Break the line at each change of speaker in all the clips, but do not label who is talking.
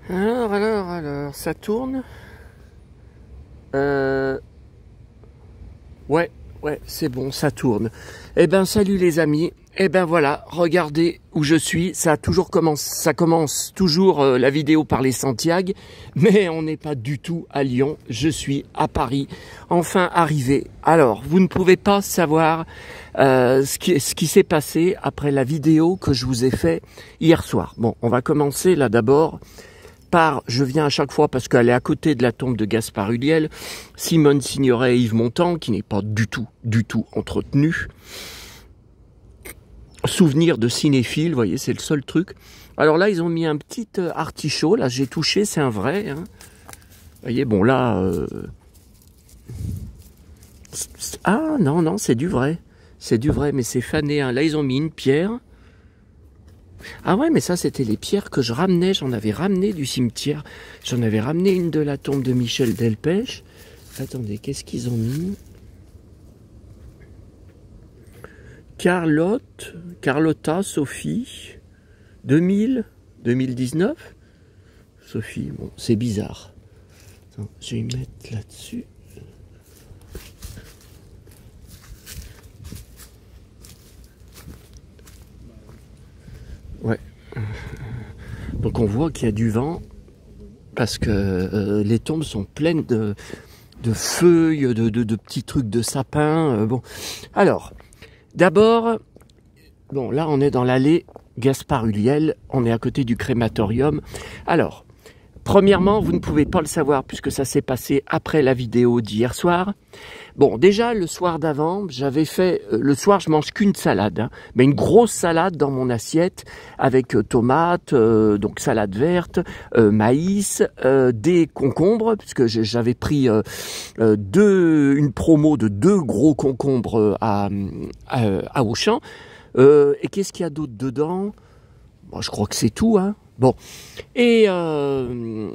Alors, ça tourne. Ouais, c'est bon, ça tourne. Eh ben, salut les amis. Eh ben voilà, regardez où je suis. Ça commence toujours la vidéo par les Santiago, mais on n'est pas du tout à Lyon. Je suis à Paris, enfin arrivé. Alors, vous ne pouvez pas savoir ce qui s'est passé après la vidéo que je vous ai fait hier soir. Bon, on va commencer là d'abord par, je viens à chaque fois parce qu'elle est à côté de la tombe de Gaspard Ulliel, Simone Signoret et Yves Montand, qui n'est pas du tout entretenu. Souvenir de cinéphile, vous voyez, c'est le seul truc. Alors là, ils ont mis un petit artichaut, là, j'ai touché, c'est un vrai. Hein. Vous voyez, bon là... Ah non, c'est du vrai. C'est du vrai, mais c'est fané. Hein. Là, ils ont mis une pierre. Ah ouais, mais ça, c'était les pierres que je ramenais. J'en avais ramené du cimetière. J'en avais ramené une de la tombe de Michel Delpech. Attendez, qu'est-ce qu'ils ont mis? Carlotta, Sophie, 2019. Sophie, bon, c'est bizarre. Attends, je vais mettre là-dessus. Ouais. Donc on voit qu'il y a du vent parce que les tombes sont pleines de feuilles, de petits trucs de sapin. Bon, alors, d'abord, bon là on est dans l'allée Gaspard Ulliel, on est à côté du crématorium. Alors, premièrement, vous ne pouvez pas le savoir puisque ça s'est passé après la vidéo d'hier soir. Bon, déjà, le soir d'avant, j'avais fait... le soir, je mange qu'une salade, hein, mais une grosse salade dans mon assiette avec tomates, donc salade verte, maïs, des concombres, puisque j'avais pris une promo de 2 gros concombres à Auchan. Et qu'est-ce qu'il y a d'autre dedans? Bon, je crois que c'est tout, hein. Bon, et... alors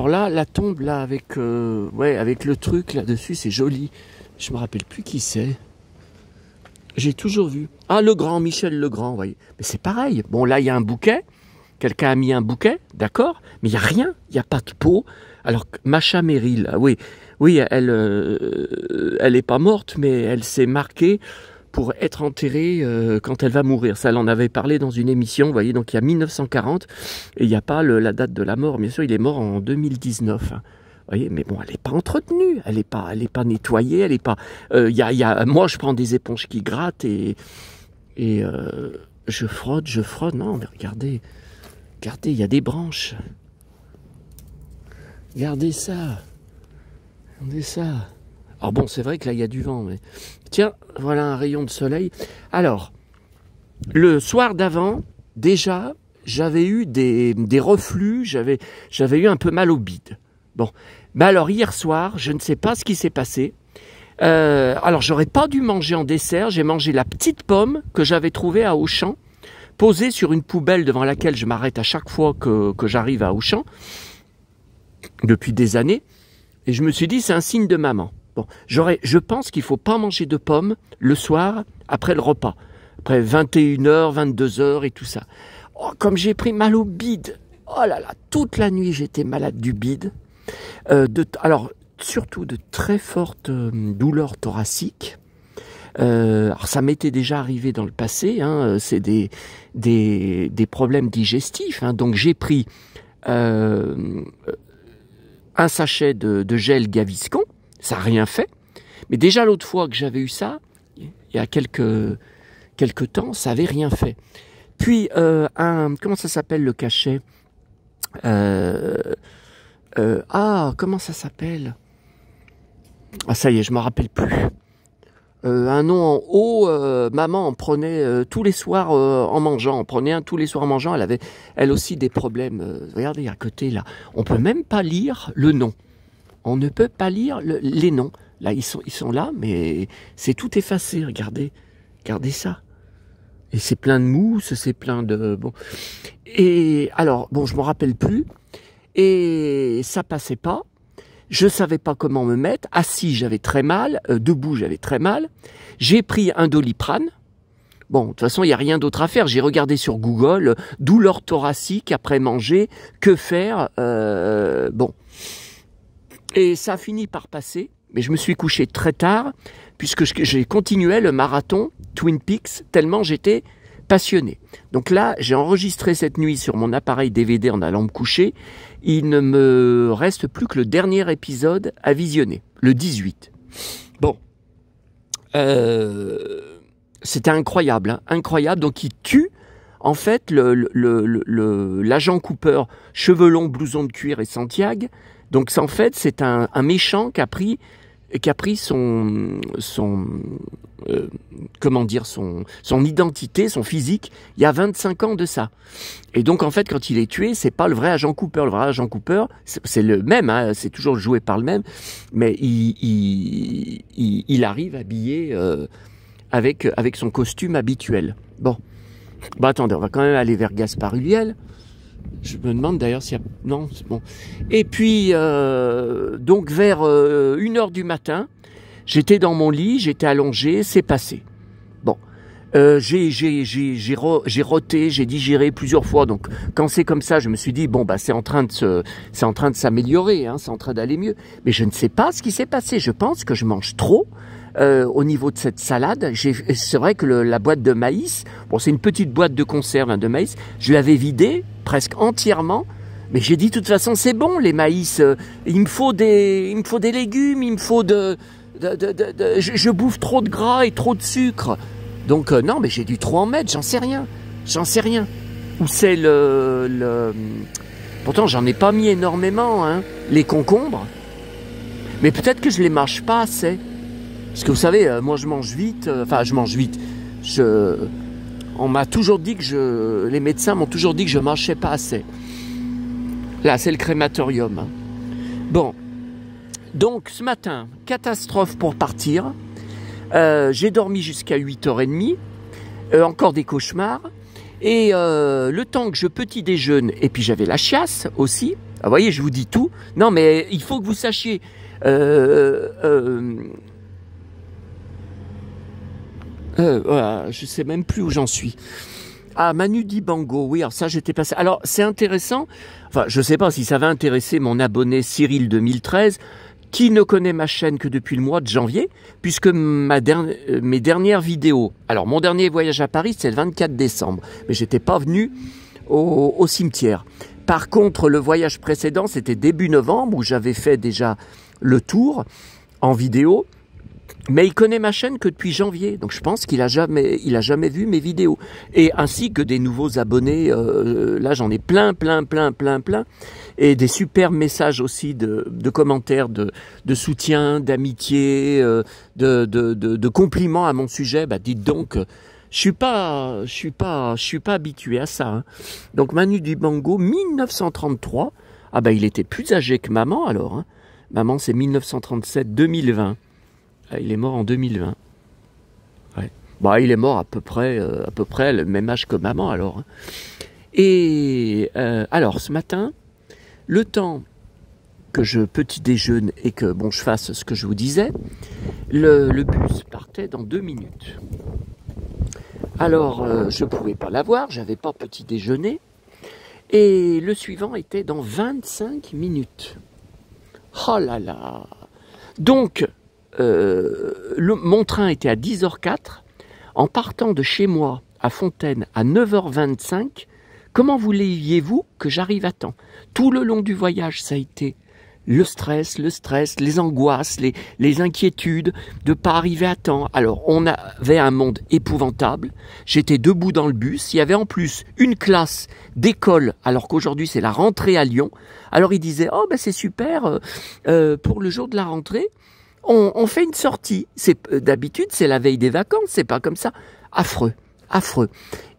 là, la tombe là avec le truc là-dessus, c'est joli. Je me rappelle plus qui c'est. J'ai toujours vu. Ah, Legrand, Michel Legrand, vous voyez. Mais c'est pareil. Bon, là, il y a un bouquet. Quelqu'un a mis un bouquet, d'accord. Mais il n'y a rien. Il n'y a pas de peau. Alors, Macha Merrill, oui, elle est pas morte, mais elle s'est marquée pour être enterrée quand elle va mourir. Ça, elle en avait parlé dans une émission, vous voyez, donc il y a 1940, et il n'y a pas la date de la mort. Bien sûr, il est mort en 2019. Hein. Vous voyez, mais bon, elle n'est pas entretenue, elle n'est pas nettoyée, elle n'est pas... moi, je prends des éponges qui grattent et je frotte, non, mais regardez, il y a des branches. Regardez ça. Alors bon, c'est vrai que là, il y a du vent, mais... Tiens, voilà un rayon de soleil. Alors, le soir d'avant, déjà, j'avais eu des reflux, j'avais eu un peu mal au bide. Bon, mais alors hier soir, je ne sais pas ce qui s'est passé. Alors, j'aurais pas dû manger en dessert, j'ai mangé la petite pomme que j'avais trouvée à Auchan, posée sur une poubelle devant laquelle je m'arrête à chaque fois que j'arrive à Auchan, depuis des années, et je me suis dit, c'est un signe de maman. Bon, je pense qu'il ne faut pas manger de pommes le soir après le repas, après 21h, 22h et tout ça. Oh, comme j'ai pris mal au bide, oh là là, toute la nuit j'étais malade du bide, alors surtout de très fortes douleurs thoraciques. Alors ça m'était déjà arrivé dans le passé, hein, c'est des problèmes digestifs, hein, donc j'ai pris un sachet de gel Gaviscon. Ça n'a rien fait. Mais déjà l'autre fois que j'avais eu ça, il y a quelques temps, ça n'avait rien fait. Puis, comment ça s'appelle le cachet? Comment ça s'appelle? Ah, ça y est, je ne me rappelle plus. Un nom en haut, maman en prenait tous les soirs en mangeant. On prenait un tous les soirs en mangeant. Elle avait, elle aussi, des problèmes. Regardez, à côté, là. On ne peut même pas lire le nom. On ne peut pas lire les noms. Là, ils sont là, mais c'est tout effacé. Regardez ça. Et c'est plein de mousse, c'est plein de... Bon. Et alors, bon, je ne me rappelle plus. Et ça passait pas. Je ne savais pas comment me mettre. Assis, j'avais très mal. Debout, j'avais très mal. J'ai pris un Doliprane. Bon, de toute façon, il n'y a rien d'autre à faire. J'ai regardé sur Google, douleur thoracique après manger, que faire, bon. Et ça a fini par passer, mais je me suis couché très tard, puisque j'ai continué le marathon Twin Peaks, tellement j'étais passionné. Donc là, j'ai enregistré cette nuit sur mon appareil DVD en allant me coucher. Il ne me reste plus que le dernier épisode à visionner, le 18. Bon. C'était incroyable, hein, incroyable. Donc il tue, en fait, l'agent Cooper, cheveux longs, blouson de cuir et Santiago. Donc en fait, c'est un méchant qui a pris comment dire, son identité, son physique, il y a 25 ans de ça. Et donc en fait, quand il est tué, c'est pas le vrai agent Cooper. Le vrai agent Cooper, c'est le même, hein, c'est toujours joué par le même, mais il arrive habillé avec son costume habituel. Bon, bah attendez, on va quand même aller vers Gaspard Ulliel. Je me demande d'ailleurs s'il y a... Non, c'est bon. Et puis, donc vers 1h du matin, j'étais dans mon lit, j'étais allongé, c'est passé. Bon, j'ai roté, j'ai digéré plusieurs fois. Donc, quand c'est comme ça, je me suis dit, bon, bah c'est en train de s'améliorer, hein, c'est en train d'aller mieux. Mais je ne sais pas ce qui s'est passé. Je pense que je mange trop. Au niveau de cette salade, c'est vrai que la boîte de maïs, bon c'est une petite boîte de conserve hein, de maïs, je l'avais vidée presque entièrement, mais j'ai dit de toute façon c'est bon les maïs, il me faut des légumes, il me faut je bouffe trop de gras et trop de sucre, donc non mais j'ai dû trop en mettre, j'en sais rien, ou c'est pourtant j'en ai pas mis énormément, hein, les concombres, mais peut-être que je les mâche pas assez. Parce que vous savez, moi je mange vite, on m'a toujours dit que les médecins m'ont toujours dit que je mangeais pas assez. Là, c'est le crématorium. Hein. Bon, donc ce matin, catastrophe pour partir. J'ai dormi jusqu'à 8h30, encore des cauchemars. Et le temps que je petit déjeune, et puis j'avais la chiasse aussi. Ah, vous voyez, je vous dis tout. Non, mais il faut que vous sachiez... voilà, je sais même plus où j'en suis. Ah, Manu Dibango, oui, alors ça j'étais passé. Alors c'est intéressant, enfin je sais pas si ça va intéresser mon abonné Cyril 2013, qui ne connaît ma chaîne que depuis le mois de janvier, puisque mes dernières vidéos, alors mon dernier voyage à Paris c'est le 24 décembre, mais j'étais pas venu au cimetière. Par contre le voyage précédent c'était début novembre, où j'avais fait déjà le tour en vidéo. Mais il connaît ma chaîne que depuis janvier, donc je pense qu'il a jamais vu mes vidéos. Et ainsi que des nouveaux abonnés, là j'en ai plein, et des super messages aussi de commentaires, de soutien, d'amitié, de compliments à mon sujet. Bah dites donc, je suis pas habitué à ça. Hein. Donc Manu Dibango, 1933. Ah bah il était plus âgé que maman alors. Hein. Maman c'est 1937-2020. Il est mort en 2020. Ouais. Bah, il est mort à peu près le même âge que maman alors. Hein. Et alors ce matin, le temps que je petit déjeune et que bon je fasse ce que je vous disais, le bus partait dans 2 minutes. Alors je pouvais pas l'avoir, j'avais pas petit déjeuner, et le suivant était dans 25 minutes. Oh là là. Donc mon train était à 10h04, en partant de chez moi à Fontaine à 9h25, comment vouliez-vous que j'arrive à temps? Tout le long du voyage, ça a été le stress, les angoisses, les inquiétudes de pas arriver à temps. Alors, on avait un monde épouvantable. J'étais debout dans le bus. Il y avait en plus une classe d'école, alors qu'aujourd'hui, c'est la rentrée à Lyon. Alors, ils disaient, oh, ben c'est super, pour le jour de la rentrée, on fait une sortie. D'habitude, c'est la veille des vacances, c'est pas comme ça. Affreux.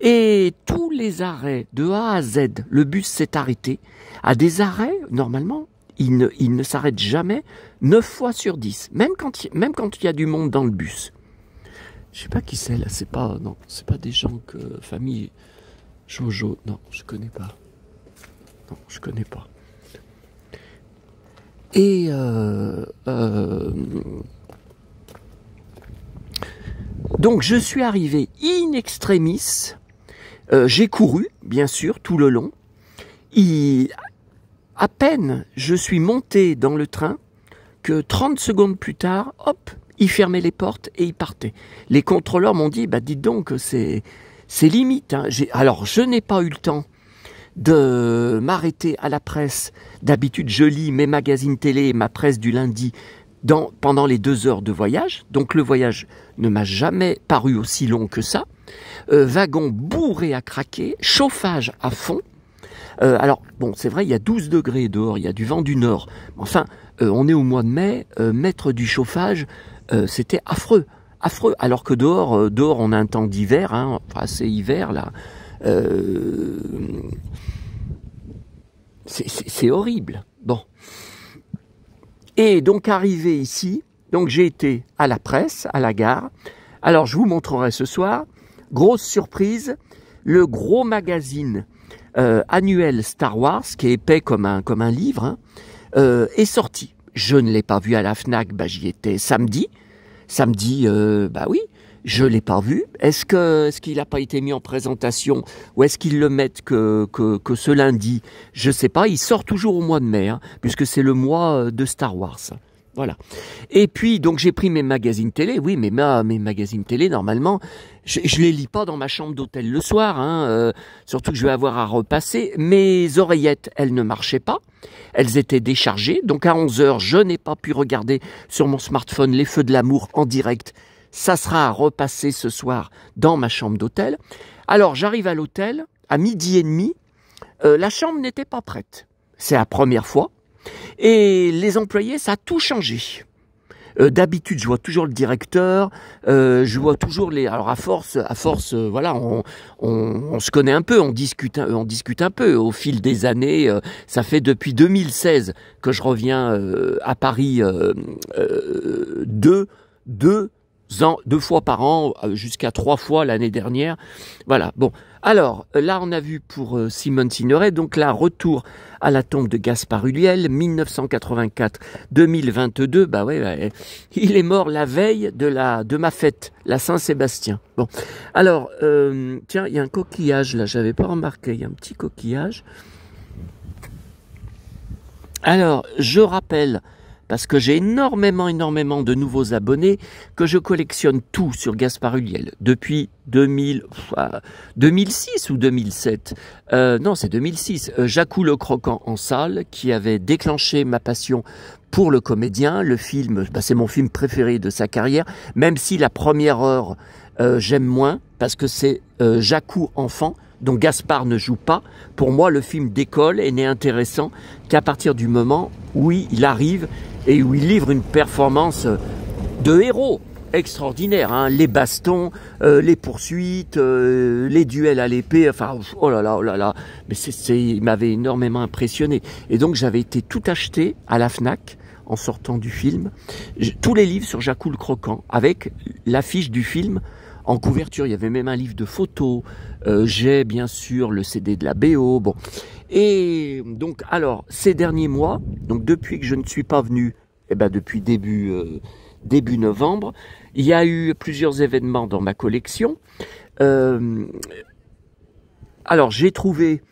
Et tous les arrêts, de A à Z, le bus s'est arrêté. À des arrêts, normalement, il ne s'arrête jamais, 9 fois sur 10, même quand il y a du monde dans le bus. Je sais pas qui c'est là, c'est pas des gens que famille Jojo, non, je connais pas. Et Donc je suis arrivé in extremis, j'ai couru, bien sûr, tout le long. À peine je suis monté dans le train, que 30 secondes plus tard, hop, il fermait les portes et il partait. Les contrôleurs m'ont dit, bah dites donc, c'est limite. Hein. Alors je n'ai pas eu le temps de m'arrêter à la presse. D'habitude, je lis mes magazines télé et ma presse du lundi pendant les 2 heures de voyage. Donc le voyage ne m'a jamais paru aussi long que ça. Wagon bourré à craquer, chauffage à fond. Alors, bon, c'est vrai, il y a 12 degrés dehors, il y a du vent du nord. Enfin, on est au mois de mai, mettre du chauffage, c'était affreux. Affreux, alors que dehors, on a un temps d'hiver, hein, enfin, c'est hiver, là. C'est horrible. Bon. Et donc, arrivé ici, donc j'ai été à la presse, à la gare. Alors, je vous montrerai ce soir, grosse surprise, le gros magazine annuel Star Wars, qui est épais comme un livre, hein, est sorti. Je ne l'ai pas vu à la Fnac, bah, j'y étais samedi. Samedi, bah oui, je l'ai pas vu. Est-ce qu'il n'a pas été mis en présentation ou est-ce qu'ils le mettent que ce lundi? Je sais pas. Il sort toujours au mois de mai, hein, puisque c'est le mois de Star Wars. Voilà. Et puis, donc, j'ai pris mes magazines télé. Oui, mais mes magazines télé, normalement, je les lis pas dans ma chambre d'hôtel le soir, hein, surtout que je vais avoir à repasser. Mes oreillettes, elles ne marchaient pas. Elles étaient déchargées. Donc, à 11 h, je n'ai pas pu regarder sur mon smartphone Les Feux de l'amour en direct. Ça sera à repasser ce soir dans ma chambre d'hôtel. Alors, j'arrive à l'hôtel, à 12h30. La chambre n'était pas prête. C'est la première fois. Et les employés, ça a tout changé. D'habitude, je vois toujours le directeur, je vois toujours les... Alors à force, voilà, on se connaît un peu, on discute un peu. Au fil des années, ça fait depuis 2016 que je reviens à Paris 2 fois par an, jusqu'à 3 fois l'année dernière. Voilà, bon. Alors, là, on a vu pour Simone Signoret, donc là, retour à la tombe de Gaspard Ulliel, 1984-2022. Bah ouais, il est mort la veille de ma fête, la Saint-Sébastien. Bon, alors, tiens, il y a un coquillage, là, j'avais pas remarqué, il y a un petit coquillage. Alors, je rappelle, parce que j'ai énormément de nouveaux abonnés, que je collectionne tout sur Gaspard Ulliel depuis 2006 ou 2007. Non, c'est 2006. Jacou le Croquant en salle, qui avait déclenché ma passion pour le comédien. Le film, bah, c'est mon film préféré de sa carrière, même si la première heure, j'aime moins, parce que c'est Jacou enfant, dont Gaspard ne joue pas. Pour moi, le film décolle et n'est intéressant qu'à partir du moment où il arrive et où il livre une performance de héros extraordinaire, hein. Les bastons, les poursuites, les duels à l'épée, enfin, oh là là, mais il m'avait énormément impressionné. Et donc j'avais été tout acheté à la Fnac en sortant du film, tous les livres sur Jacou le Croquant, avec l'affiche du film en couverture. Il y avait même un livre de photos, j'ai bien sûr le CD de la BO, bon. Et donc, alors, ces derniers mois, donc depuis que je ne suis pas venu, depuis début novembre, il y a eu plusieurs événements dans ma collection. Alors, j'ai trouvé,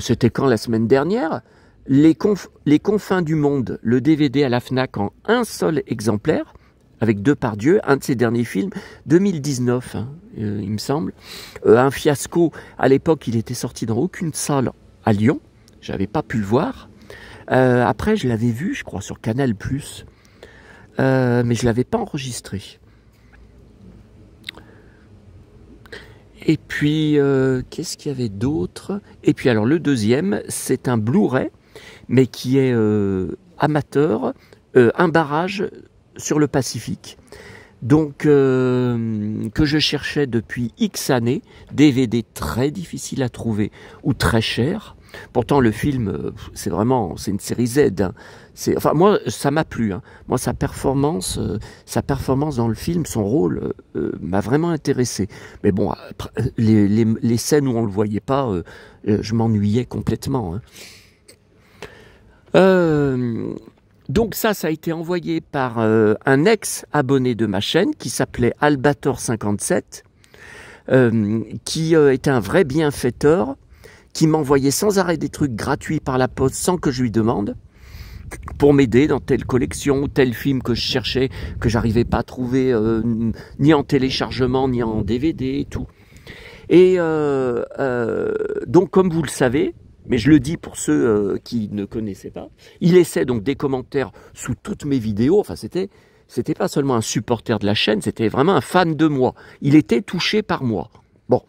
c'était quand la semaine dernière, les confins du monde, le DVD à la Fnac en un seul exemplaire, avec Depardieu, un de ses derniers films, 2019, hein, il me semble. Un fiasco, à l'époque, il était sorti dans aucune salle à Lyon, j'avais pas pu le voir. Après, je l'avais vu, je crois, sur Canal+, mais je l'avais pas enregistré. Et puis, qu'est-ce qu'il y avait d'autre? Et puis, alors, le deuxième, c'est un Blu-ray, mais qui est amateur, un barrage sur le Pacifique, donc que je cherchais depuis X années, DVD très difficile à trouver ou très cher. Pourtant le film, c'est une série Z, hein. Enfin moi ça m'a plu, hein. Moi sa performance dans le film, son rôle m'a vraiment intéressé. Mais bon, les scènes où on le voyait pas, je m'ennuyais complètement, hein. Donc ça a été envoyé par un ex-abonné de ma chaîne qui s'appelait Albator57, qui était un vrai bienfaiteur, qui m'envoyait sans arrêt des trucs gratuits par la poste sans que je lui demande, pour m'aider dans telle collection ou tel film que je cherchais, que j'arrivais pas à trouver ni en téléchargement, ni en DVD et tout. Et donc, comme vous le savez, mais je le dis pour ceux qui ne connaissaient pas, il laissait donc des commentaires sous toutes mes vidéos. Enfin, c'était pas seulement un supporter de la chaîne, c'était vraiment un fan de moi. Il était touché par moi. Bon.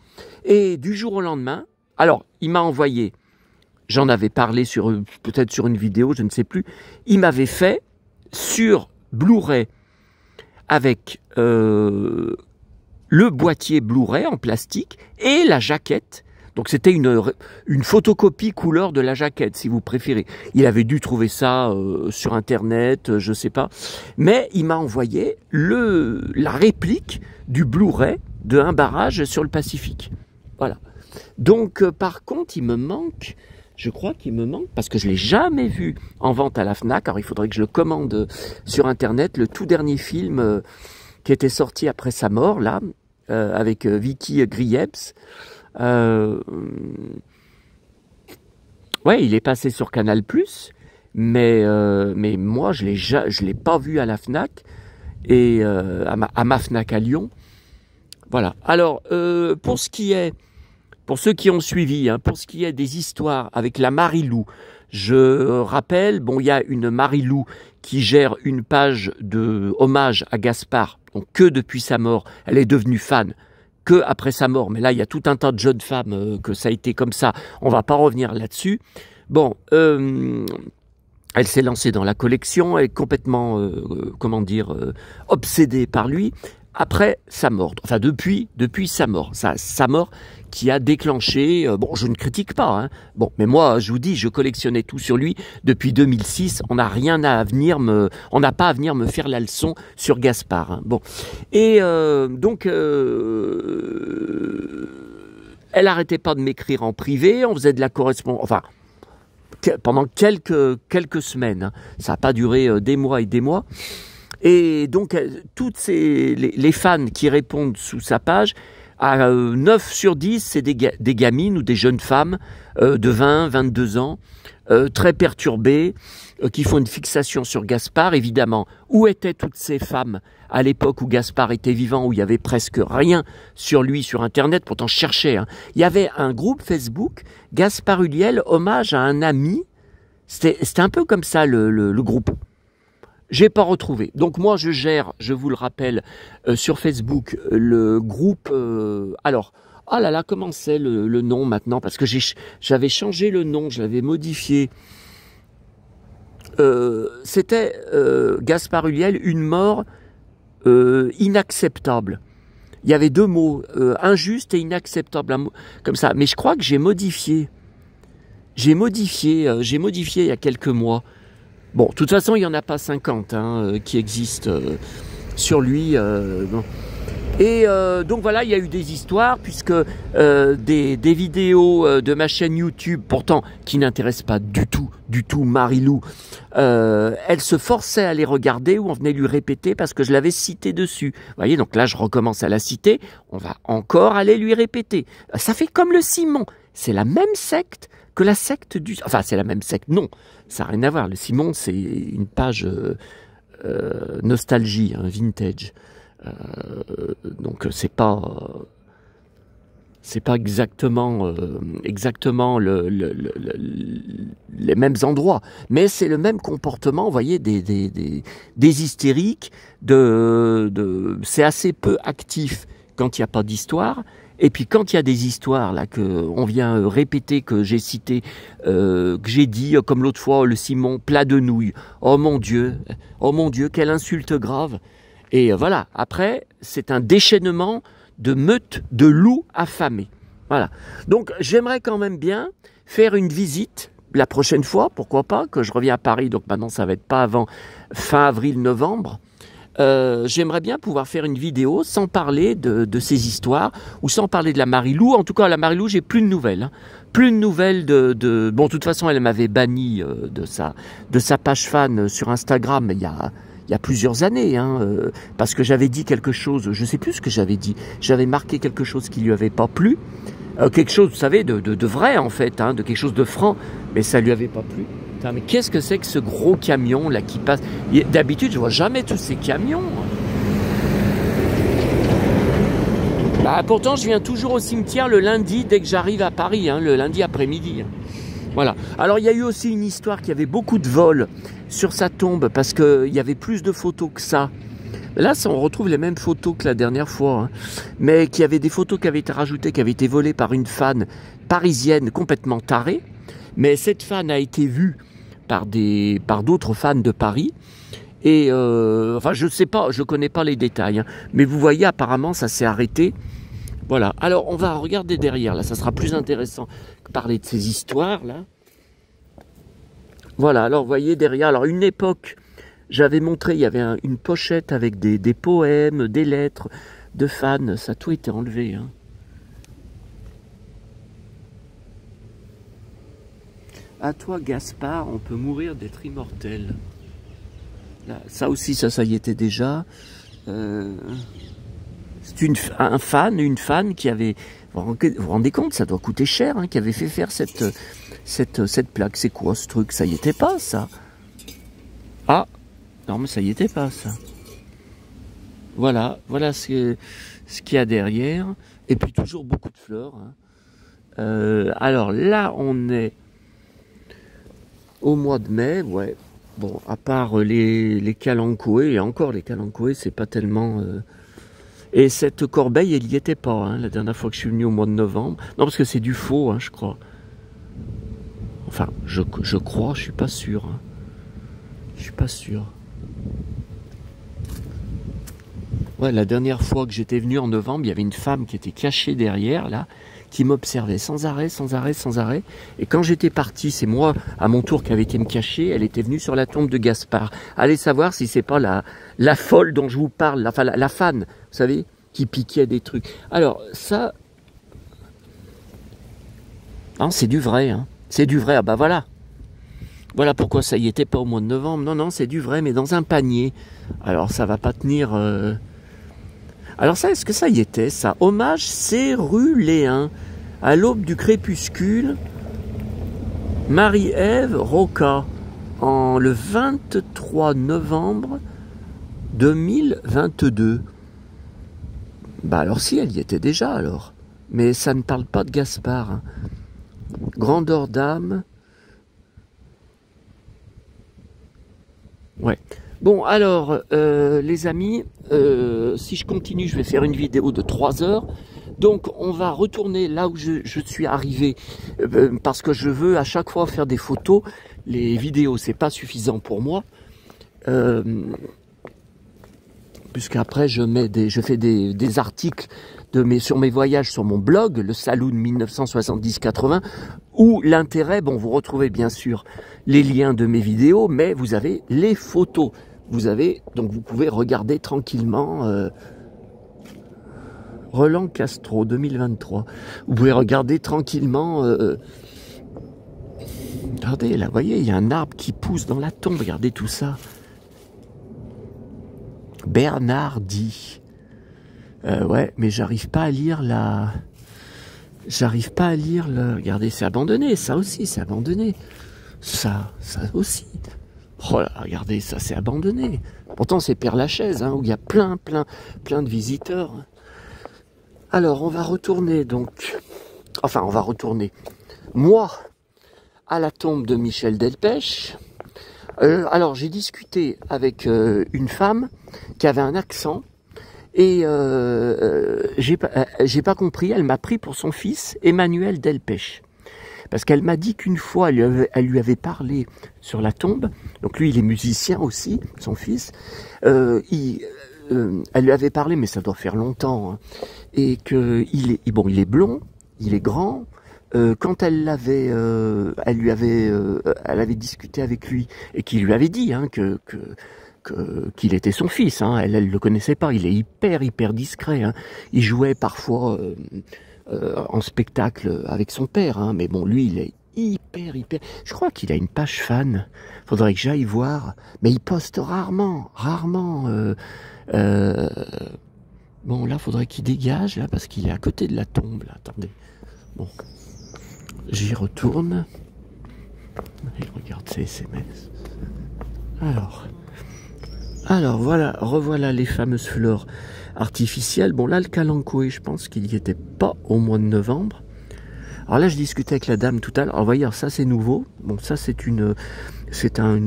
Et du jour au lendemain, alors, il m'a envoyé, j'en avais parlé peut-être sur une vidéo, je ne sais plus, il m'avait fait sur Blu-ray avec le boîtier Blu-ray en plastique et la jaquette. Donc c'était une photocopie couleur de la jaquette, si vous préférez. Il avait dû trouver ça sur Internet, je sais pas. Mais il m'a envoyé la réplique du Blu-ray de Un barrage sur le Pacifique. Voilà. Donc par contre, il me manque, je crois qu'il me manque, parce que je ne l'ai jamais vu en vente à la Fnac. Alors il faudrait que je le commande sur Internet, le tout dernier film qui était sorti après sa mort, là, avec Vicky Griebs. Ouais, il est passé sur Canal+, mais moi je l'ai pas vu à la Fnac et à ma Fnac à Lyon. Voilà. Alors pour ceux qui ont suivi, pour ce qui est des histoires avec la Marilou, je rappelle, bon, il y a une Marilou qui gère une page de hommage à Gaspard, donc que depuis sa mort, elle est devenue fan. Que après sa mort, mais là il y a tout un tas de jeunes femmes que ça a été comme ça, on va pas revenir là-dessus. Bon, elle s'est lancée dans la collection, elle est complètement, obsédée par lui, après sa mort, enfin depuis sa mort, sa mort qui a déclenché, bon je ne critique pas, bon mais moi je vous dis, je collectionnais tout sur lui depuis 2006, on n'a pas à venir me faire la leçon sur Gaspard, bon, et donc elle arrêtait pas de m'écrire en privé, on faisait de la correspondance, enfin pendant quelques semaines, ça n'a pas duré des mois et des mois. Et donc, toutes les fans qui répondent sous sa page, à 9 sur 10, c'est des gamines ou des jeunes femmes de 20, 22 ans, très perturbées, qui font une fixation sur Gaspard, évidemment. Où étaient toutes ces femmes à l'époque où Gaspard était vivant, où il y avait presque rien sur lui sur Internet, pourtant je cherchais. Il y avait un groupe Facebook, Gaspard Ulliel, hommage à un ami. C'était un peu comme ça le groupe. J'ai pas retrouvé. Donc moi je gère, je vous le rappelle, sur Facebook le groupe. Alors, ah là là, comment c'est le nom maintenant? Parce que j'avais changé le nom, je l'avais modifié. C'était Gaspard Ulliel, une mort inacceptable. Il y avait deux mots, injuste et inacceptable, comme ça. Mais je crois que j'ai modifié. J'ai modifié il y a quelques mois. Bon, de toute façon, il n'y en a pas 50 qui existent sur lui. Bon. Et donc voilà, il y a eu des histoires, puisque des vidéos de ma chaîne YouTube, pourtant qui n'intéressent pas du tout Marilou, elle se forçait à les regarder, ou on venait lui répéter parce que je l'avais cité dessus. Vous voyez, donc là je recommence à la citer, on va encore aller lui répéter. Ça fait comme le Simon, c'est la même secte que la secte du... Enfin, c'est la même secte, non, ça n'a rien à voir. Le Simon, c'est une page nostalgie, vintage. Donc c'est pas exactement les mêmes endroits, mais c'est le même comportement. Vous voyez, des hystériques, c'est assez peu actif quand il n'y a pas d'histoire. Et puis quand il y a des histoires là que on vient répéter, que j'ai cité, que j'ai dit, comme l'autre fois, le Simon plat de nouilles. Oh mon Dieu, quelle insulte grave. Et voilà, après, c'est un déchaînement de meutes de loups affamés. Voilà. Donc, j'aimerais quand même bien faire une visite la prochaine fois, pourquoi pas, que je reviens à Paris, donc maintenant ça va être pas avant fin avril-novembre. J'aimerais bien pouvoir faire une vidéo sans parler de ces histoires, ou sans parler de la Marilou. En tout cas, la Marilou, j'ai plus de nouvelles. Plus de nouvelles Bon, de toute façon, elle m'avait banni de sa page fan sur Instagram il y a plusieurs années, hein, parce que j'avais dit quelque chose, je sais plus ce que j'avais dit, j'avais marqué quelque chose qui lui avait pas plu, quelque chose, vous savez, de vrai en fait, hein, de quelque chose de franc, mais ça lui avait pas plu. Putain, mais qu'est-ce que c'est que ce gros camion là qui passe? D'habitude, je vois jamais tous ces camions. Bah, pourtant, je viens toujours au cimetière le lundi dès que j'arrive à Paris, hein, le lundi après-midi. Voilà. Alors, il y a eu aussi une histoire qu'il y avait beaucoup de vols sur sa tombe parce qu'il y avait plus de photos que ça. Là, on retrouve les mêmes photos que la dernière fois, hein, mais qu'il y avait des photos qui avaient été rajoutées, qui avaient été volées par une fan parisienne complètement tarée. Mais cette fan a été vue par d'autres fans de Paris. Et enfin, je sais pas, je connais pas les détails, hein, mais vous voyez, apparemment, ça s'est arrêté. Voilà. Alors, on va regarder derrière, là, ça sera plus intéressant que parler de ces histoires, là. Voilà, alors, vous voyez, derrière, alors, une époque, j'avais montré, il y avait une pochette avec des poèmes, des lettres de fans, ça a tout été enlevé, hein. À toi, Gaspard, on peut mourir d'être immortel. Là, ça aussi, ça y était déjà. C'est une fan qui avait... Vous vous rendez compte, ça doit coûter cher, hein, qui avait fait faire cette plaque. C'est quoi ce truc? Ça y était pas, ça. Ah, non, mais ça y était pas, ça. Voilà ce qu'il y a derrière. Et puis toujours beaucoup de fleurs, hein. Alors là, on est au mois de mai, ouais. Bon, à part les calanchoés, et encore les calanchoés, c'est pas tellement... Et cette corbeille, elle y était pas, hein, la dernière fois que je suis venu au mois de novembre. Non, parce que c'est du faux, hein, je crois. Enfin, je crois, je suis pas sûr. Hein. Je suis pas sûr. Ouais, la dernière fois que j'étais venu en novembre, il y avait une femme qui était cachée derrière, là, qui m'observait sans arrêt. Et quand j'étais parti, c'est moi, à mon tour, qui avait été me cacher, elle était venue sur la tombe de Gaspard. Allez savoir si c'est pas la folle dont je vous parle, la fan, vous savez, qui piquait des trucs. Alors, ça... Non, c'est du vrai, hein. C'est du vrai, ah bah voilà. Voilà pourquoi ça y était pas au mois de novembre. Non, c'est du vrai, mais dans un panier. Alors, ça va pas tenir... Alors ça, est-ce que ça y était, ça? Hommage céruléen, à l'aube du crépuscule, Marie-Ève Roca, le 23 novembre 2022. Bah alors si, elle y était déjà alors. Mais ça ne parle pas de Gaspard. Hein. Grandeur d'âme. Ouais. Bon, alors, les amis, si je continue, je vais faire une vidéo de 3 heures. Donc, on va retourner là où je suis arrivé, parce que je veux à chaque fois faire des photos. Les vidéos, c'est pas suffisant pour moi. Puisqu'après, je fais des articles sur mes voyages sur mon blog, le Saloon 1970-80, où l'intérêt, bon, vous retrouvez bien sûr les liens de mes vidéos, mais vous avez les photos. Donc vous pouvez regarder tranquillement Roland Castro 2023. Vous pouvez regarder tranquillement. Regardez, là, vous voyez, il y a un arbre qui pousse dans la tombe. Regardez tout ça. Bernardi. Ouais, mais j'arrive pas à lire la... J'arrive pas à lire le... Regardez, c'est abandonné. Ça aussi, c'est abandonné. Ça aussi. Oh là, regardez, ça c'est abandonné. Pourtant c'est Père-Lachaise, hein, où il y a plein de visiteurs. Alors on va retourner donc, enfin on va retourner, moi, à la tombe de Michel Delpech. Alors j'ai discuté avec une femme qui avait un accent et j'ai pas compris, elle m'a pris pour son fils Emmanuel Delpech. Parce qu'elle m'a dit qu'une fois, elle lui avait parlé sur la tombe. Donc lui, il est musicien aussi, son fils. Elle lui avait parlé, mais ça doit faire longtemps. Hein, et qu'il est, bon, il est blond, il est grand. Quand elle avait discuté avec lui et qu'il lui avait dit hein, qu'il était son fils. Hein, elle le connaissait pas. Il est hyper discret. Hein. Il jouait parfois. en spectacle avec son père, hein, mais bon, lui, il est hyper... Je crois qu'il a une page fan. Faudrait que j'aille voir. Mais il poste rarement. Bon, là, faudrait qu'il dégage, là, parce qu'il est à côté de la tombe, là. Attendez. Bon. J'y retourne. Il regarde ses SMS. Alors, voilà, revoilà les fameuses fleurs artificielles. Bon, là, le calanchoé, je pense qu'il n'y était pas au mois de novembre. Alors là, je discutais avec la dame tout à l'heure. Alors, voyez, alors ça, c'est nouveau. Bon, ça, c'est une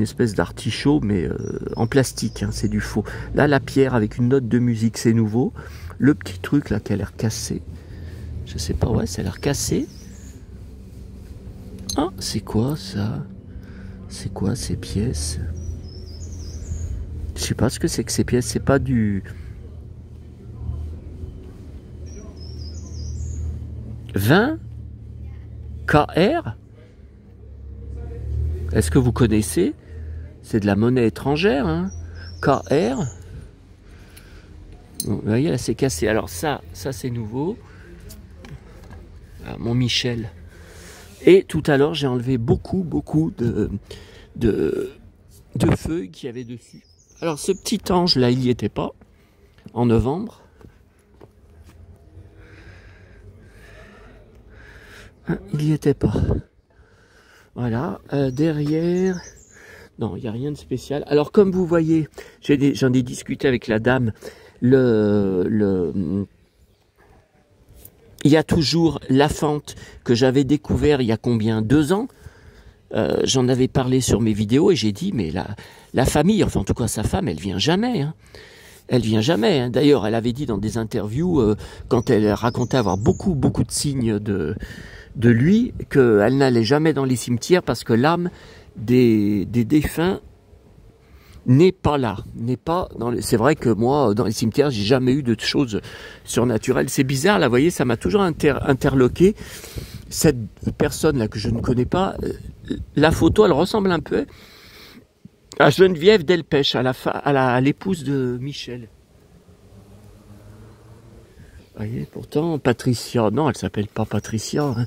espèce d'artichaut, mais en plastique, hein, c'est du faux. Là, la pierre avec une note de musique, c'est nouveau. Le petit truc, là, qui a l'air cassé. Je sais pas, ouais, ça a l'air cassé. Ah, c'est quoi, ça? C'est quoi, ces pièces? Je sais pas ce que c'est que ces pièces. C'est pas du... 20 KR? Est-ce que vous connaissez? C'est de la monnaie étrangère, hein? KR. Bon, vous voyez, là, c'est cassé. Alors ça c'est nouveau. Ah, mon Michel. Et tout à l'heure, j'ai enlevé beaucoup de feuilles qu'il y avait dessus. Alors ce petit ange, là, il n'y était pas. En novembre. Il n'y était pas. Voilà. Derrière... Non, il n'y a rien de spécial. Alors, comme vous voyez, j'en ai discuté avec la dame. Il y a toujours la fente que j'avais découvert il y a combien? 2 ans. J'en avais parlé sur mes vidéos et j'ai dit, mais la famille, enfin en tout cas sa femme, elle vient jamais. Hein. Elle vient jamais. Hein. D'ailleurs, elle avait dit dans des interviews, quand elle racontait avoir beaucoup de signes de lui, qu'elle n'allait jamais dans les cimetières parce que l'âme des défunts n'est pas là, c'est vrai que moi dans les cimetières j'ai jamais eu de choses surnaturelles. C'est bizarre là, vous voyez, ça m'a toujours interloqué. Cette personne là que je ne connais pas, la photo elle ressemble un peu à Geneviève Delpech, à l'épouse de Michel. Vous voyez, pourtant Patricia, non, elle s'appelle pas Patricia, hein.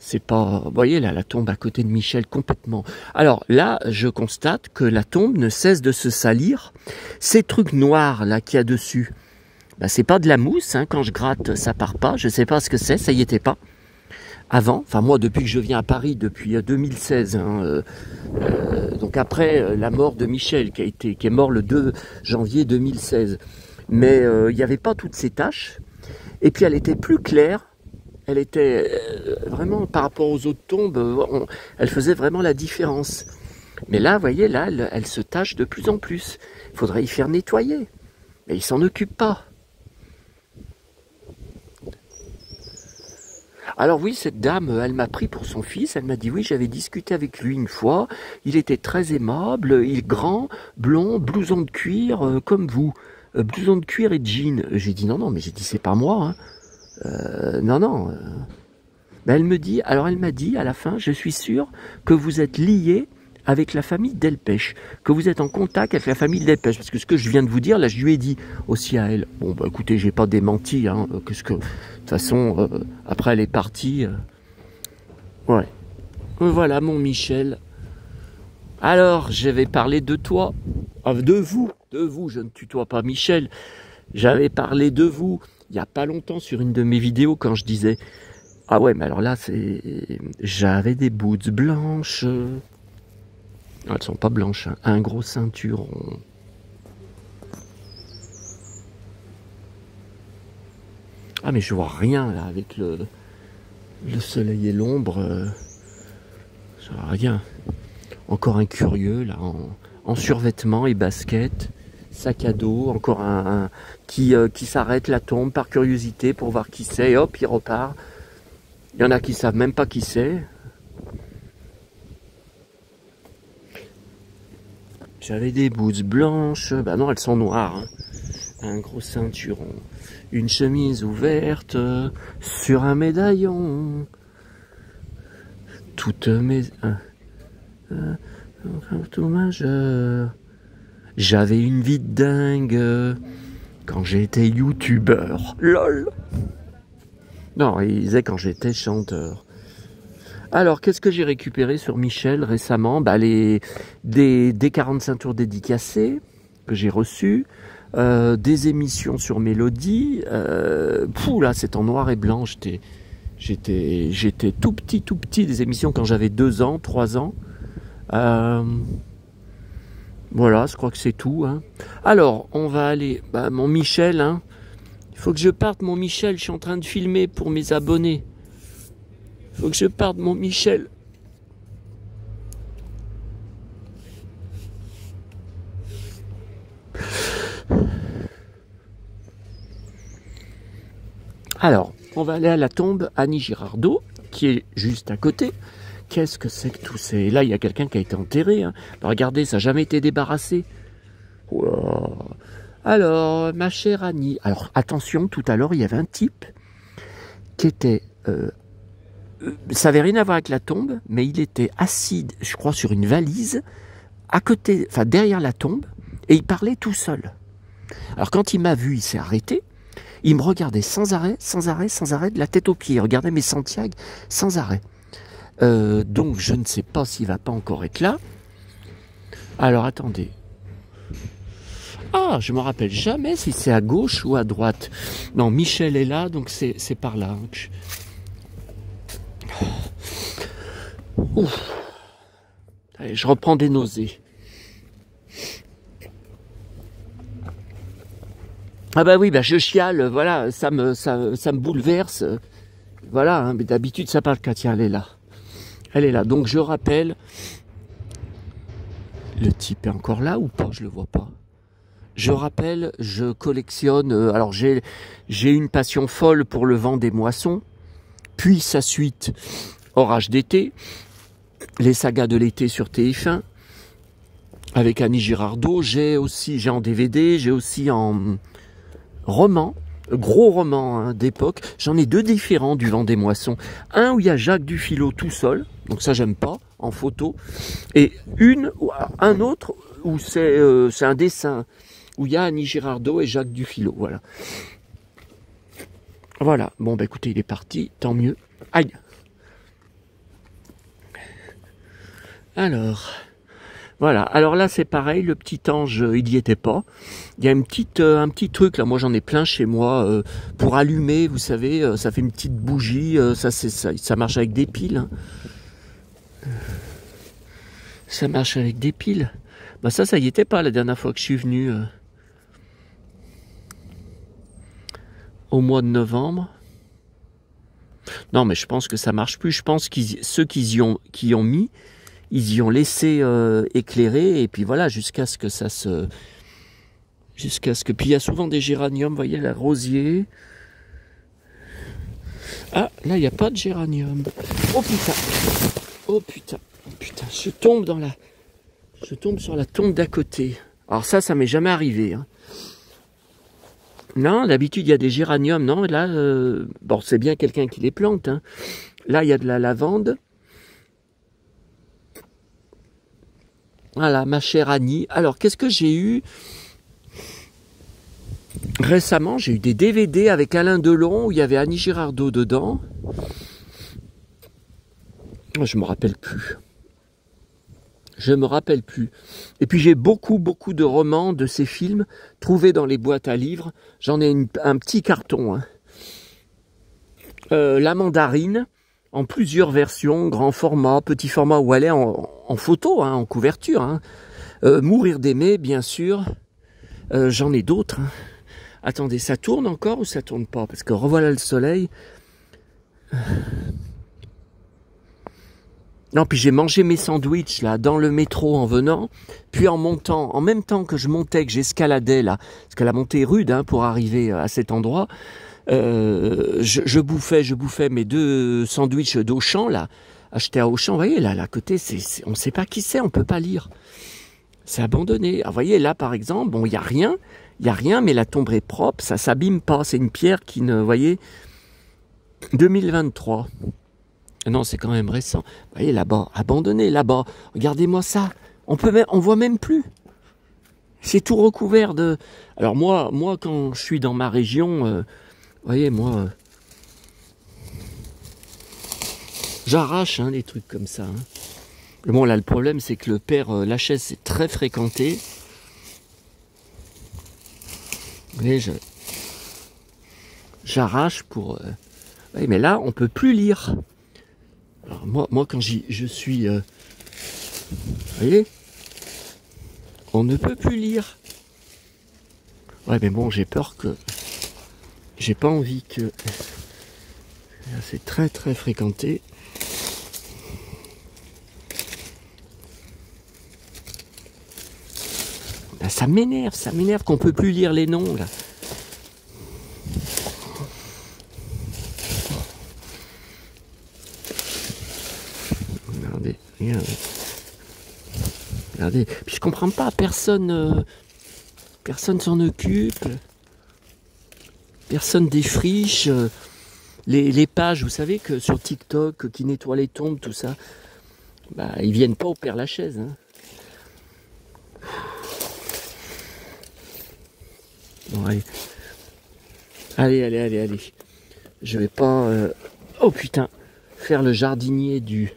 C'est pas... Vous voyez, là, la tombe à côté de Michel, complètement. Alors, là, je constate que la tombe ne cesse de se salir. Ces trucs noirs, là, qu'il y a dessus, bah, c'est pas de la mousse, hein. Quand je gratte, ça part pas. Je sais pas ce que c'est, ça y était pas. Avant, enfin, moi, depuis que je viens à Paris, depuis 2016, hein, donc après la mort de Michel, qui est mort le 2 janvier 2016. Mais il n'y avait pas toutes ces taches. Et puis, elle était plus claire. Elle était vraiment, par rapport aux autres tombes, elle faisait vraiment la différence. Mais là, vous voyez, là, elle se tache de plus en plus. Il faudrait y faire nettoyer. Mais il s'en occupe pas. Alors oui, cette dame, elle m'a pris pour son fils. Elle m'a dit, oui, j'avais discuté avec lui une fois. Il était très aimable, il est grand, blond, blouson de cuir, comme vous. Blouson de cuir et jean. J'ai dit, non, mais j'ai dit, c'est pas moi, hein. Non. Ben elle m'a dit à la fin, je suis sûr que vous êtes lié avec la famille Delpech, que vous êtes en contact avec la famille Delpech, parce que ce que je viens de vous dire, là, je lui ai dit aussi à elle. Bon, bah écoutez, j'ai pas démenti, hein, de toute façon, après elle est partie. Ouais. Voilà mon Michel. Alors, je vais parler de toi, de vous, je ne tutoie pas Michel. J'avais parlé de vous. Il n'y a pas longtemps sur une de mes vidéos quand je disais ah ouais mais alors là j'avais des boots blanches, elles sont pas blanches, hein. Un gros ceinturon, ah mais je vois rien là avec le soleil et l'ombre, je vois rien. Encore un curieux là en survêtement et basket, sac à dos, encore un qui s'arrête la tombe par curiosité pour voir qui c'est, et hop, il repart. Il y en a qui savent même pas qui c'est. J'avais des boots blanches, bah non, elles sont noires, hein. Un gros ceinturon, une chemise ouverte sur un médaillon. Toutes mes... tout majeur. J'avais une vie de dingue quand j'étais youtubeur. LOL. Non, il disait quand j'étais chanteur. Alors, qu'est-ce que j'ai récupéré sur Michel récemment? Bah, des 45 tours dédicacés que j'ai reçus, des émissions sur Mélodie. Là, c'est en noir et blanc. J'étais tout petit, des émissions quand j'avais 2 ans, 3 ans. Voilà, je crois que c'est tout. Hein. Alors, on va aller... Bah, mon Michel, hein. Il faut que je parte, mon Michel. Je suis en train de filmer pour mes abonnés. Il faut que je parte, mon Michel. Alors, on va aller à la tombe Annie Girardot, qui est juste à côté. Qu'est-ce que c'est que tout ça? Là, il y a quelqu'un qui a été enterré. Hein. Regardez, ça n'a jamais été débarrassé. Wow. Alors, ma chère Annie. Alors, attention, tout à l'heure, il y avait un type qui était... ça n'avait rien à voir avec la tombe, mais il était assis, je crois, sur une valise, à côté, enfin derrière la tombe, et il parlait tout seul. Alors, quand il m'a vu, il s'est arrêté. Il me regardait sans arrêt, de la tête aux pieds. Il regardait mes Santiago sans arrêt. Donc, je ne sais pas s'il va pas encore être là. Alors, attendez. Ah, je me rappelle jamais si c'est à gauche ou à droite. Non, Michel est là, donc c'est par là. Ouf. Allez, je reprends des nausées. Ah bah oui, bah je chiale, voilà, ça me bouleverse. Voilà, hein, mais d'habitude ça parle quand tiens, elle est là. Elle est là. Donc je rappelle, le type est encore là ou pas? Je le vois pas. Je rappelle, je collectionne. Alors j'ai une passion folle pour le vent des moissons, puis sa suite, Orage d'été, les sagas de l'été sur TF1 avec Annie Girardot. J'ai en DVD, j'ai aussi en roman, gros roman hein, d'époque. J'en ai 2 différents du vent des moissons. Un où il y a Jacques Dufilot tout seul, donc ça j'aime pas, en photo, et un autre où c'est un dessin où il y a Annie Girardot et Jacques Dufilot. Voilà. Voilà. Bon bah écoutez, il est parti, tant mieux. Aïe. Alors, voilà. Alors là, c'est pareil. Le petit ange, il n'y était pas. Il y a un petit truc là. Moi, j'en ai plein chez moi pour allumer. Vous savez, ça fait une petite bougie. Ça marche avec des piles. Hein. Ça marche avec des piles. Bah ça y était pas la dernière fois que je suis venu au mois de novembre. Non, mais je pense que ça marche plus. Je pense que ceux qui y ont mis, ils y ont laissé éclairer et puis voilà jusqu'à ce que puis il y a souvent des géraniums, vous voyez la rosier. Ah là il n'y a pas de géranium. Oh putain, je tombe sur la tombe d'à côté. Alors ça m'est jamais arrivé. Hein. Non, d'habitude il y a des géraniums. Non, là bon c'est bien quelqu'un qui les plante. Hein. Là il y a de la lavande. Voilà, ma chère Annie. Alors, qu'est-ce que j'ai eu récemment? J'ai eu des DVD avec Alain Delon où il y avait Annie Girardot dedans. Je me rappelle plus. Et puis j'ai beaucoup de romans de ces films trouvés dans les boîtes à livres. J'en ai un petit carton. Hein. La Mandarine. En plusieurs versions, grand format, petit format, où elle est en photo, hein, en couverture. Hein. Mourir d'aimer, bien sûr. J'en ai d'autres. Hein. Attendez, ça tourne encore ou ça tourne pas? Parce que revoilà le soleil. Non, puis j'ai mangé mes sandwichs là dans le métro en venant, puis en montant, en même temps que je montais, que j'escaladais là, parce que la montée est rude hein, pour arriver à cet endroit. Je bouffais mes 2 sandwichs d'Auchan là, achetés à Auchan. Vous voyez là, à côté, on ne sait pas qui c'est, on peut pas lire. C'est abandonné. Alors, vous voyez là par exemple, bon il y a rien, mais la tombe est propre, ça s'abîme pas. C'est une pierre qui ne, vous voyez, 2023. Non, c'est quand même récent. Vous voyez là-bas, abandonné là-bas. Regardez-moi ça. On voit même plus. C'est tout recouvert de. Alors moi quand je suis dans ma région. Vous voyez, moi, J'arrache hein, des trucs comme ça. Hein. Mais bon, là, le problème, c'est que le Père Lachaise, c'est très fréquenté. Mais j'arrache pour... Oui, mais là, on peut plus lire. Alors, moi quand je suis... vous voyez, on ne peut plus lire. Ouais, mais bon, j'ai peur que... J'ai pas envie que... C'est très très fréquenté. Ben, ça m'énerve qu'on peut plus lire les noms, là. Regardez. Puis je comprends pas, personne s'en occupe. Personne défriche. Les pages, vous savez que sur TikTok, qui nettoient les tombes, tout ça, bah, ils viennent pas au Père Lachaise. Hein. Bon, allez. Je vais pas... Oh putain, faire le jardinier du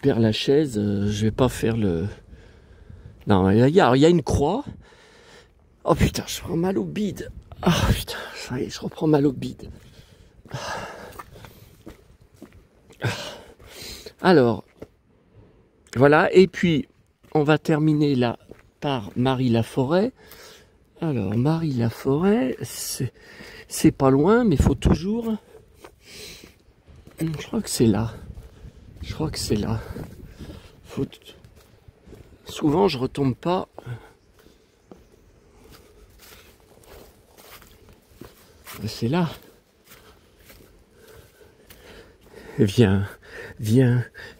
Père Lachaise, je vais pas faire le... Non, il y a une croix. Oh putain, je prends mal au bide. Ah putain, ça y est, je reprends mal au bide. Alors, voilà, et puis on va terminer là par Marie Laforêt. Alors, Marie Laforêt, c'est pas loin, mais il faut toujours... Je crois que c'est là. Souvent, je retombe pas. C'est là. Viens,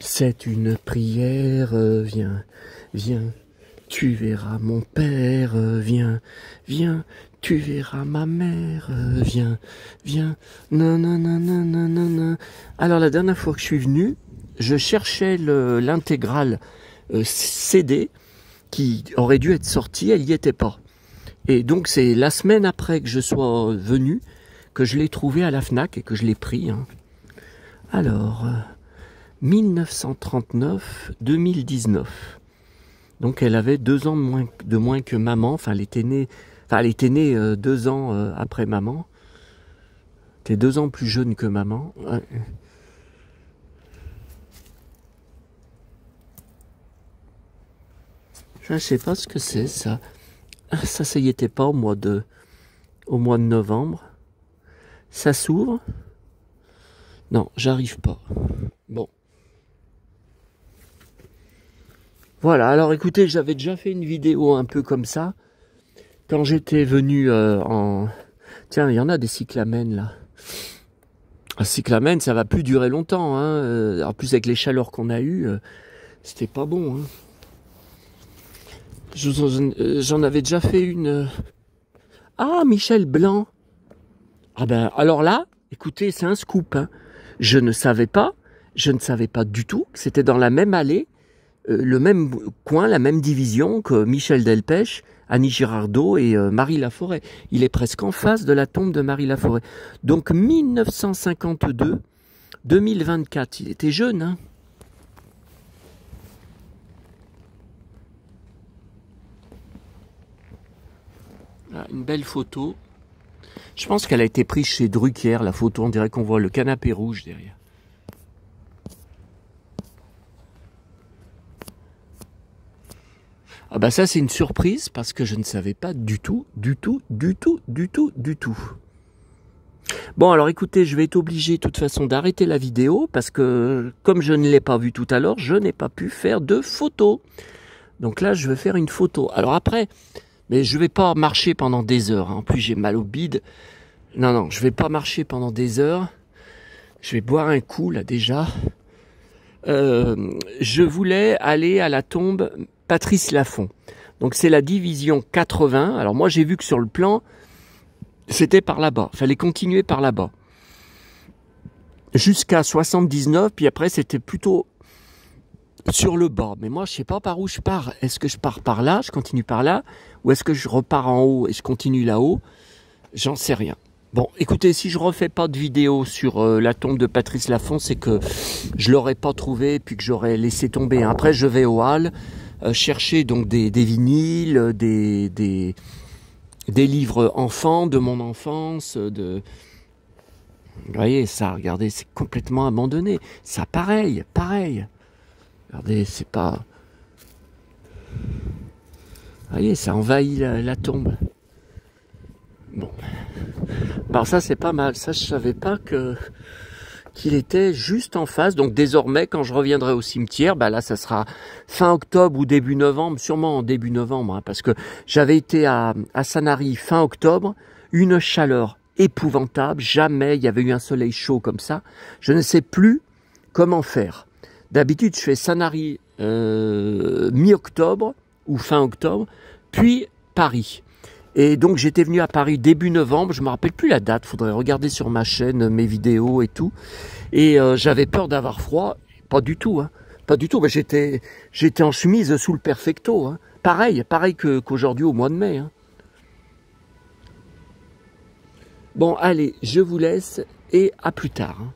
c'est une prière, viens, tu verras mon père, viens, tu verras ma mère, viens, non. Alors la dernière fois que je suis venu, je cherchais l'intégrale CD qui aurait dû être sortie, elle n'y était pas. Et donc c'est la semaine après que je sois venu que je l'ai trouvé à la FNAC et que je l'ai pris. Hein. Alors, 1939-2019. Donc elle avait 2 ans de moins que maman. Enfin, elle était née 2 ans après maman. Elle était 2 ans plus jeune que maman. Ouais. Je ne sais pas ce que c'est ça. Ça y était pas au mois de novembre. Ça s'ouvre. Non, j'arrive pas. Bon. Voilà, alors écoutez, j'avais déjà fait une vidéo un peu comme ça. Quand j'étais venu en... Tiens, il y en a des cyclamènes là. Un cyclamène, ça va plus durer longtemps. Hein. En plus, avec les chaleurs qu'on a eues, c'était pas bon. Hein. J'en avais déjà fait une... Ah, Michel Blanc. Ah ben, alors là, écoutez, c'est un scoop. Hein. Je ne savais pas du tout que c'était dans la même allée, le même coin, la même division que Michel Delpech, Annie Girardot et Marie Laforêt. Il est presque en face de la tombe de Marie Laforêt. Donc 1952, 2024, il était jeune. Hein. Ah, une belle photo. Je pense qu'elle a été prise chez Drucker, la photo. On dirait qu'on voit le canapé rouge derrière. Ah bah ça c'est une surprise parce que je ne savais pas du tout. Bon alors écoutez, je vais être obligé de toute façon d'arrêter la vidéo parce que comme je ne l'ai pas vu tout à l'heure, je n'ai pas pu faire de photo. Donc là je vais faire une photo. Alors après, mais je vais pas marcher pendant des heures. Hein. En plus j'ai mal au bide. Non, je vais pas marcher pendant des heures. Je vais boire un coup là déjà. Je voulais aller à la tombe Patrice Laffont. Donc c'est la division 80. Alors moi j'ai vu que sur le plan, c'était par là-bas. Il fallait continuer par là-bas. Jusqu'à 79, puis après c'était plutôt sur le bas. Mais moi je sais pas par où je pars. Est-ce que je pars par là, je continue par là, ou est-ce que je repars en haut et je continue là-haut? J'en sais rien. Bon, écoutez, si je refais pas de vidéo sur la tombe de Patrice Laffont, c'est que je l'aurais pas trouvé puis que j'aurais laissé tomber. Après, je vais au Halles chercher donc des vinyles, des livres enfants de mon enfance, Vous voyez, ça, regardez, c'est complètement abandonné. Ça, pareil. Regardez, c'est pas... Vous voyez, ça envahit la tombe. Bon. Alors ça, c'est pas mal. Ça, je savais pas qu'il était juste en face. Donc désormais, quand je reviendrai au cimetière, bah là, ça sera fin octobre ou début novembre, sûrement en début novembre, hein, parce que j'avais été à Sanary fin octobre, une chaleur épouvantable. Jamais il y avait eu un soleil chaud comme ça. Je ne sais plus comment faire. D'habitude, je fais Sanary mi-octobre ou fin octobre, puis Paris. Et donc j'étais venu à Paris début novembre, je me rappelle plus la date, faudrait regarder sur ma chaîne mes vidéos et tout. Et j'avais peur d'avoir froid, pas du tout, hein. Pas du tout, mais j'étais en chemise sous le perfecto, hein. Pareil qu'aujourd'hui au mois de mai, hein. Bon, allez, je vous laisse et à plus tard, hein.